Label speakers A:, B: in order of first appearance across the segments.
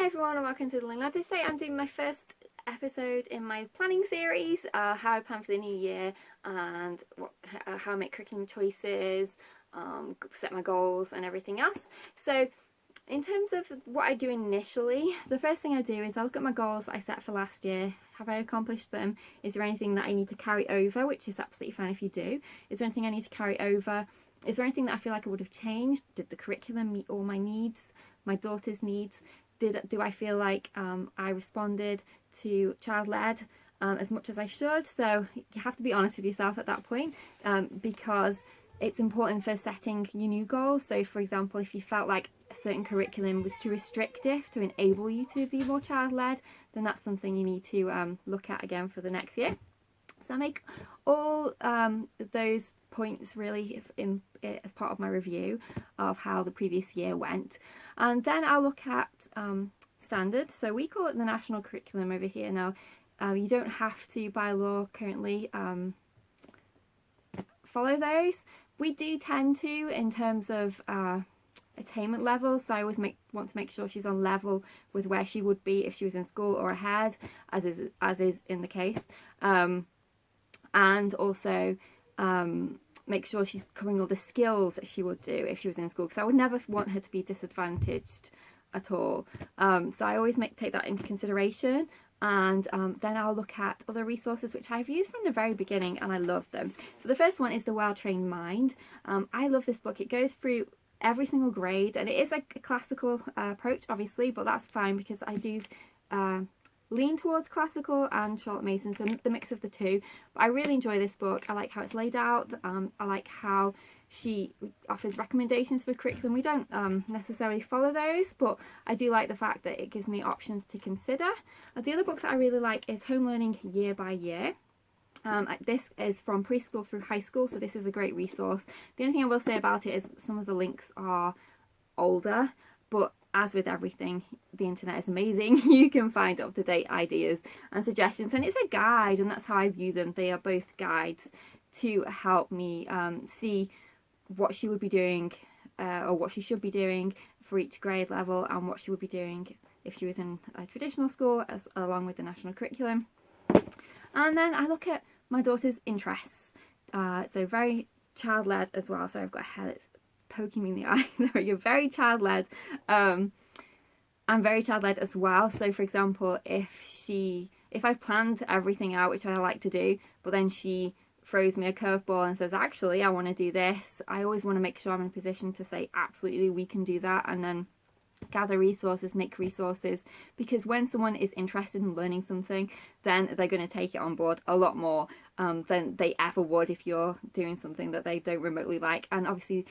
A: everyone and welcome to The Learning Ladder. Today I'm doing my first episode in my planning series, how I plan for the new year and how I make curriculum choices, set my goals and everything else. So in terms of what I do initially, the first thing I do is I look at my goals that I set for last year. Have I accomplished them? Is there anything that I need to carry over, which is absolutely fine if you do. Is there anything I need to carry over? Is there anything that I feel like I would have changed? Did the curriculum meet all my needs, my daughter's needs? Do I feel like I responded to child-led as much as I should? So you have to be honest with yourself at that point, because it's important for setting your new goals. So for example, if you felt like a certain curriculum was too restrictive to enable you to be more child-led, then that's something you need to look at again for the next year. So I make all those points really as part of my review of how the previous year went. And then I'll look at standards. So we call it the national curriculum over here. Now, you don't have to, by law, currently follow those. We do tend to in terms of attainment levels. So I always want to make sure she's on level with where she would be if she was in school or ahead, as is in the case. And also make sure she's covering all the skills that she would do if she was in school, because I would never want her to be disadvantaged at all. So I always take that into consideration, and then I'll look at other resources which I've used from the very beginning and I love them. So the first one is The Well-Trained Mind. I love this book. It goes through every single grade, and it is a classical approach obviously, but that's fine because I do lean towards classical and Charlotte Mason, so the mix of the two. But I really enjoy this book. I like how it's laid out. I like how she offers recommendations for curriculum. We don't necessarily follow those, but I do like the fact that it gives me options to consider. The other book that I really like is Home Learning Year by Year. This is from preschool through high school, so this is a great resource. The only thing I will say about it is some of the links are older, but as with everything, the internet is amazing. You can find up-to-date ideas and suggestions, and it's a guide, and that's how I view them. They are both guides to help me see what she would be doing or what she should be doing for each grade level, and what she would be doing if she was in a traditional school along with the national curriculum. And then I look at my daughter's interests, so very child-led as well. So I've got a hair that's poking me in the eye. There you're very child-led. I'm very child-led as well. So for example, if I've planned everything out, which I like to do, but then she throws me a curveball and says, actually, I want to do this, I always want to make sure I'm in a position to say, absolutely, we can do that, and then gather resources, make resources, because when someone is interested in learning something, then they're going to take it on board a lot more than they ever would if you're doing something that they don't remotely like. And obviously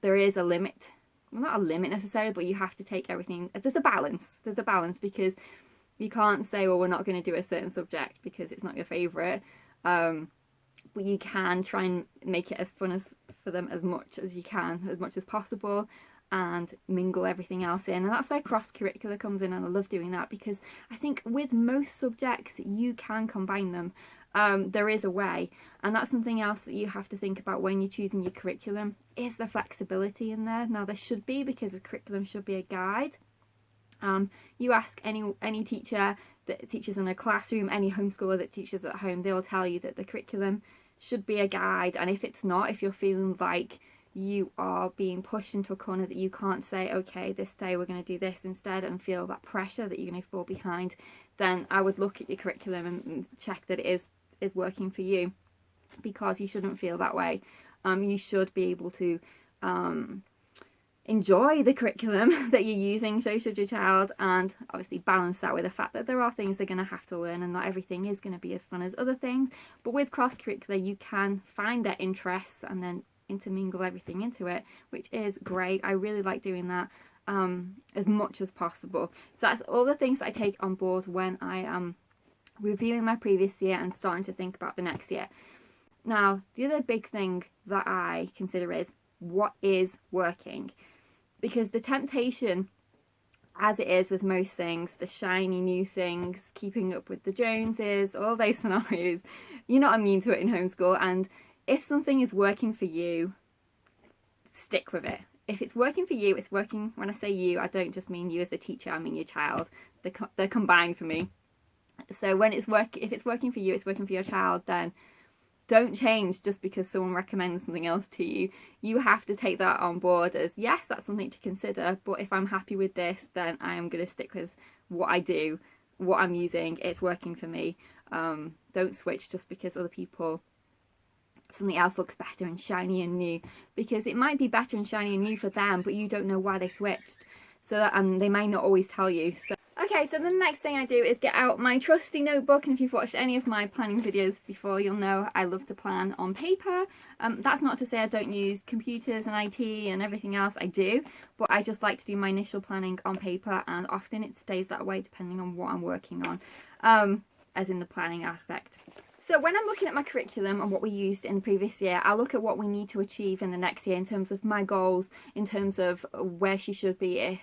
A: there is a limit, well, not a limit necessarily, but you have to take everything, there's a balance, because you can't say, well, we're not going to do a certain subject because it's not your favourite, but you can try and make it as fun for them as much as you can, as much as possible, and mingle everything else in. And that's where cross-curricular comes in, and I love doing that, because I think with most subjects you can combine them. There is a way, and that's something else that you have to think about when you're choosing your curriculum. Is there flexibility in there? Now there should be, because the curriculum should be a guide. You ask any teacher that teaches in a classroom, any homeschooler that teaches at home, they'll tell you that the curriculum should be a guide. And if it's not, if you're feeling like you are being pushed into a corner that you can't say, okay, this day we're going to do this instead, and feel that pressure that you're going to fall behind, then I would look at your curriculum and check that it is working for you, because you shouldn't feel that way. You should be able to enjoy the curriculum that you're using, so should your child, and obviously balance that with the fact that there are things they're going to have to learn, and not everything is going to be as fun as other things. But with cross-curricular, you can find their interests and then intermingle everything into it, which is great. I really like doing that as much as possible. So that's all the things that I take on board when I am reviewing my previous year and starting to think about the next year. Now, the other big thing that I consider is what is working, because the temptation, as it is with most things, the shiny new things, keeping up with the Joneses, all those scenarios, you're not immune to it in homeschool. And if something is working for you, stick with it. if it's working for you, it's working. When I say you, I don't just mean you as the teacher, I mean your child. They're combined for me. So when if it's working for you, it's working for your child, then don't change just because someone recommends something else to you. You have to take that on board as, yes, that's something to consider, but if I'm happy with this, then I am going to stick with what I do, what I'm using. It's working for me. Don't switch just because other people, something else looks better and shiny and new, because it might be better and shiny and new for them, but you don't know why they switched. And they may not always tell you. Okay, so the next thing I do is get out my trusty notebook, and if you've watched any of my planning videos before, you'll know I love to plan on paper. That's not to say I don't use computers and IT and everything else, I do, but I just like to do my initial planning on paper, and often it stays that way depending on what I'm working on, as in the planning aspect. So when I'm looking at my curriculum and what we used in the previous year, I'll look at what we need to achieve in the next year in terms of my goals, in terms of where she should be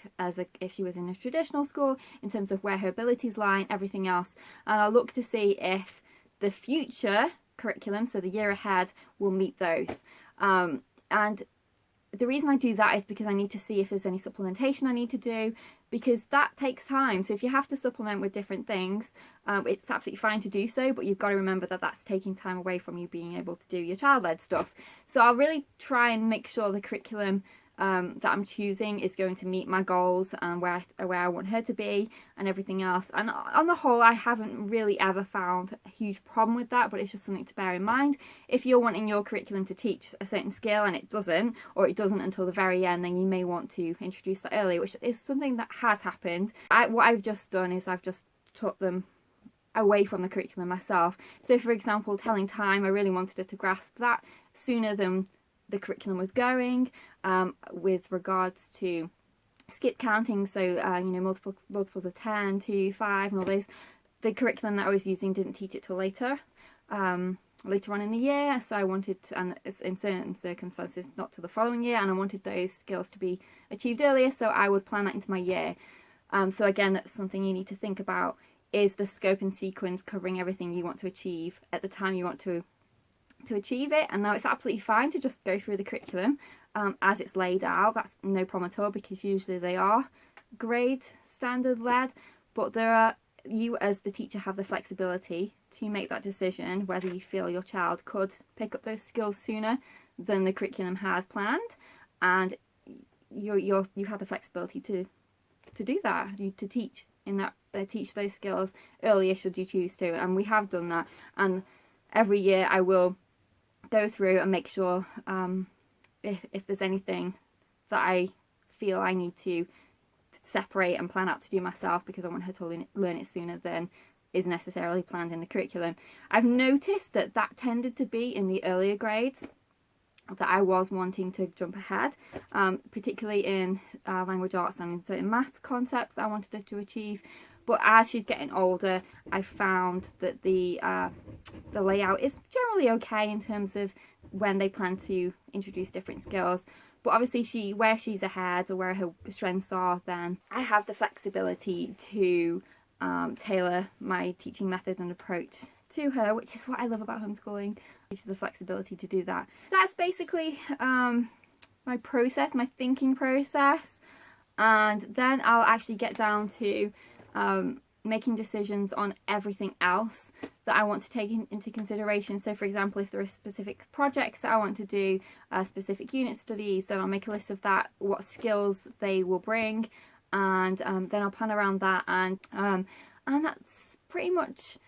A: if she was in a traditional school, in terms of where her abilities lie and everything else. And I'll look to see if the future curriculum, so the year ahead, will meet those. And the reason I do that is because I need to see if there's any supplementation I need to do, because that takes time. So if you have to supplement with different things, it's absolutely fine to do so, but you've got to remember that that's taking time away from you being able to do your child-led stuff. So I'll really try and make sure the curriculum that I'm choosing is going to meet my goals and where I want her to be and everything else. And on the whole, I haven't really ever found a huge problem with that, but it's just something to bear in mind. If you're wanting your curriculum to teach a certain skill and it doesn't, or it doesn't until the very end, then you may want to introduce that early, which is something that has happened. What I've just done is I've just taught them away from the curriculum myself. So for example, telling time, I really wanted her to grasp that sooner than the curriculum was going, with regards to skip counting, so multiples of 10, 2, 5 and all those. The curriculum that I was using didn't teach it till later on in the year, so I wanted to, and it's in certain circumstances not to the following year, and I wanted those skills to be achieved earlier, so I would plan that into my year. So again, that's something you need to think about, is the scope and sequence covering everything you want to achieve at the time you want to achieve it. And now it's absolutely fine to just go through the curriculum as it's laid out. That's no problem at all, because usually they are grade standard led, but you as the teacher have the flexibility to make that decision whether you feel your child could pick up those skills sooner than the curriculum has planned, and you have the flexibility to do that, to teach teach those skills earlier should you choose to. And we have done that, and every year I will go through and make sure if there's anything that I feel I need to separate and plan out to do myself because I want her to learn it sooner than is necessarily planned in the curriculum. I've noticed that tended to be in the earlier grades that I was wanting to jump ahead, particularly in language arts and in certain maths concepts I wanted her to achieve. But as she's getting older, I found that the layout is generally okay in terms of when they plan to introduce different skills. But obviously where she's ahead or where her strengths are, then I have the flexibility to tailor my teaching method and approach to her, which is what I love about homeschooling, which is the flexibility to do that. That's basically my process, my thinking process. And then I'll actually get down to making decisions on everything else that I want to take into consideration. So for example, if there are specific projects that I want to do, specific unit studies, then I'll make a list of that, what skills they will bring, and then I'll plan around that, and that's pretty much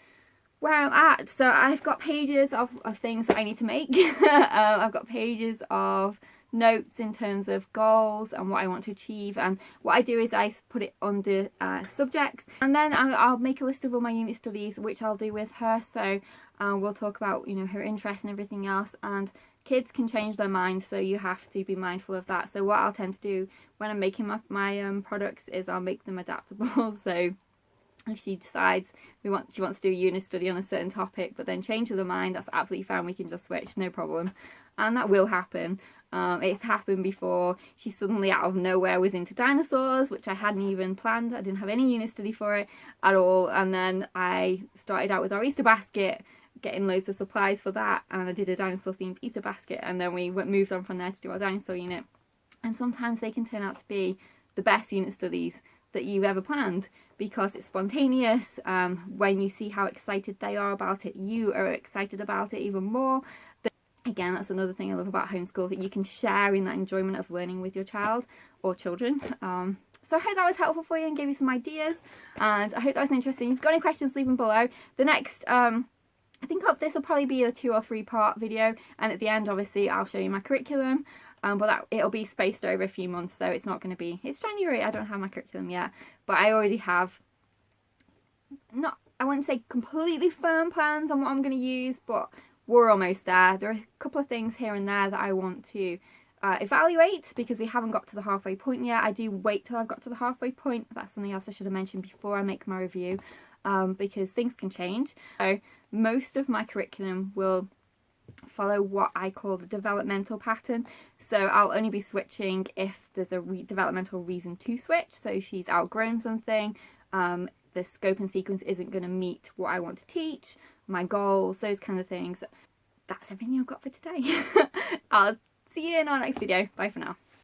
A: where I'm at. So I've got pages of things that I need to make. I've got pages of notes in terms of goals and what I want to achieve, and what I do is I put it under subjects, and then I'll make a list of all my unit studies, which I'll do with her. So we'll talk about her interests and everything else, and kids can change their minds, so you have to be mindful of that. So what I'll tend to do when I'm making my products is I'll make them adaptable. So if she decides she wants to do a unit study on a certain topic but then changes her mind, that's absolutely fine, we can just switch, no problem. And that will happen. It's happened before. She suddenly out of nowhere was into dinosaurs, which I hadn't even planned. I didn't have any unit study for it at all, and then I started out with our Easter basket, getting loads of supplies for that, and I did a dinosaur themed Easter basket, and then we moved on from there to do our dinosaur unit. And sometimes they can turn out to be the best unit studies that you've ever planned, because it's spontaneous. When you see how excited they are about it, you are excited about it even more. But again, that's another thing I love about homeschool, that you can share in that enjoyment of learning with your child or children. So I hope that was helpful for you and gave you some ideas, and I hope that was interesting. If you've got any questions, leave them below. The next I think this will probably be a 2 or 3 part video, and at the end obviously I'll show you my curriculum, but it'll be spaced over a few months, so it's not going to be, it's January, I don't have my curriculum yet, but I already have, not, I wouldn't say completely firm plans on what I'm going to use, but we're almost there. There are a couple of things here and there that I want to evaluate, because we haven't got to the halfway point yet. I do wait till I've got to the halfway point. That's something else I should have mentioned before I make my review, because things can change. So most of my curriculum will follow what I call the developmental pattern. So I'll only be switching if there's a developmental reason to switch. So she's outgrown something, the scope and sequence isn't going to meet what I want to teach, my goals, those kind of things. That's everything I've got for today. I'll see you in our next video. Bye for now.